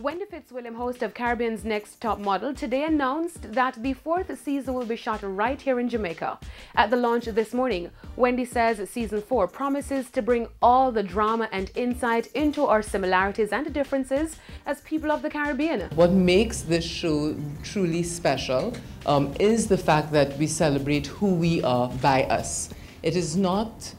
Wendy Fitzwilliam, host of Caribbean's Next Top Model, today announced that the fourth season will be shot right here in Jamaica. At the launch this morning, Wendy says season 4 promises to bring all the drama and insight into our similarities and differences as people of the Caribbean. What makes this show truly special is the fact that we celebrate who we are by us. It is not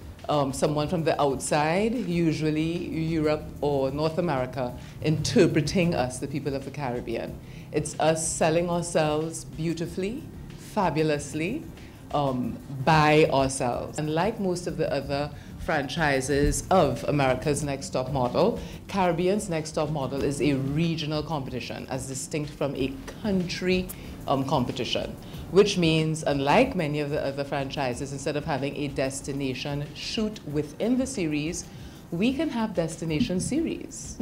someone from the outside, usually Europe or North America, interpreting us, the people of the Caribbean. It's us selling ourselves beautifully, fabulously, by ourselves. And like most of the other franchises of America's Next Top Model, Caribbean's Next Top Model is a regional competition as distinct from a country competition, which means, unlike many of the other franchises, instead of having a destination shoot within the series, we can have destination series,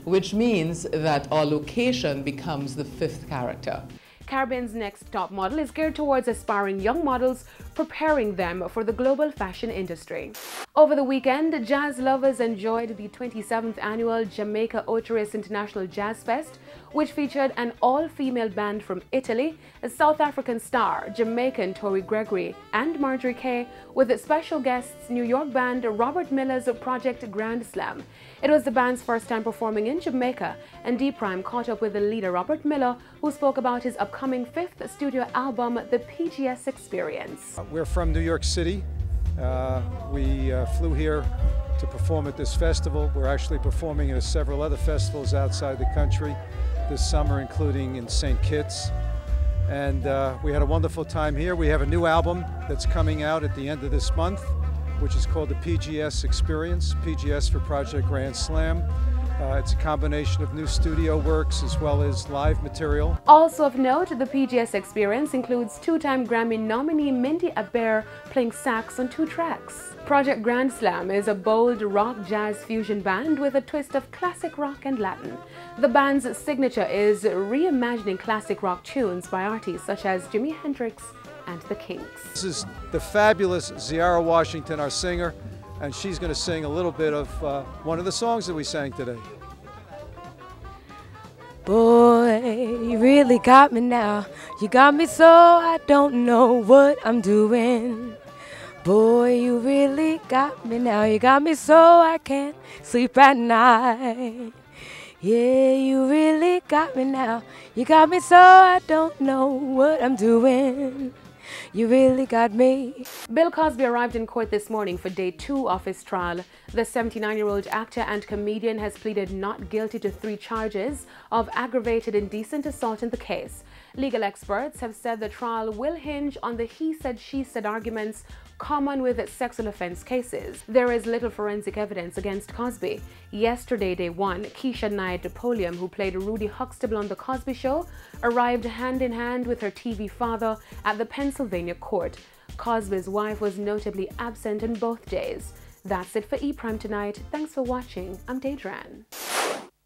which means that our location becomes the fifth character. Caribbean's Next Top Model is geared towards aspiring young models, preparing them for the global fashion industry. Over the weekend, jazz lovers enjoyed the 27th annual Jamaica Oteris International Jazz Fest, which featured an all-female band from Italy, a South African star, Jamaican Tori Gregory, and Marjorie Kay, with special guests New York band Robert Miller's Project Grand Slam. It was the band's first time performing in Jamaica, and D-Prime caught up with the leader Robert Miller, who spoke about his upcoming 5th studio album, The PGS Experience. We're from New York City. We flew here to perform at this festival. We're actually performing at several other festivals outside the country this summer, including in St. Kitts. And we had a wonderful time here. We have a new album that's coming out at the end of this month, which is called the PGS Experience, PGS for Project Grand Slam. It's a combination of new studio works as well as live material. Also of note, the PGS Experience includes two-time Grammy nominee Mindy Aber playing sax on 2 tracks. Project Grand Slam is a bold rock jazz fusion band with a twist of classic rock and Latin. The band's signature is reimagining classic rock tunes by artists such as Jimi Hendrix and the Kings. This is the fabulous Ziara Washington, our singer, and she's going to sing a little bit of one of the songs that we sang today. Boy, you really got me now. You got me so I don't know what I'm doing. Boy, you really got me now. You got me so I can't sleep at night. Yeah, you really got me now. You got me so I don't know what I'm doing. You really got me. Bill Cosby arrived in court this morning for day 2 of his trial. The 79-year-old actor and comedian has pleaded not guilty to 3 charges of aggravated indecent assault in the case. Legal experts have said the trial will hinge on the he said, she said arguments common with sexual offense cases. There is little forensic evidence against Cosby. Yesterday, day 1, Keisha Knight-Polium, who played Rudy Huxtable on The Cosby Show, arrived hand in hand with her TV father at the Pennsylvania court. Cosby's wife was notably absent on both days. That's it for E! Prime tonight. Thanks for watching. I'm Deidran.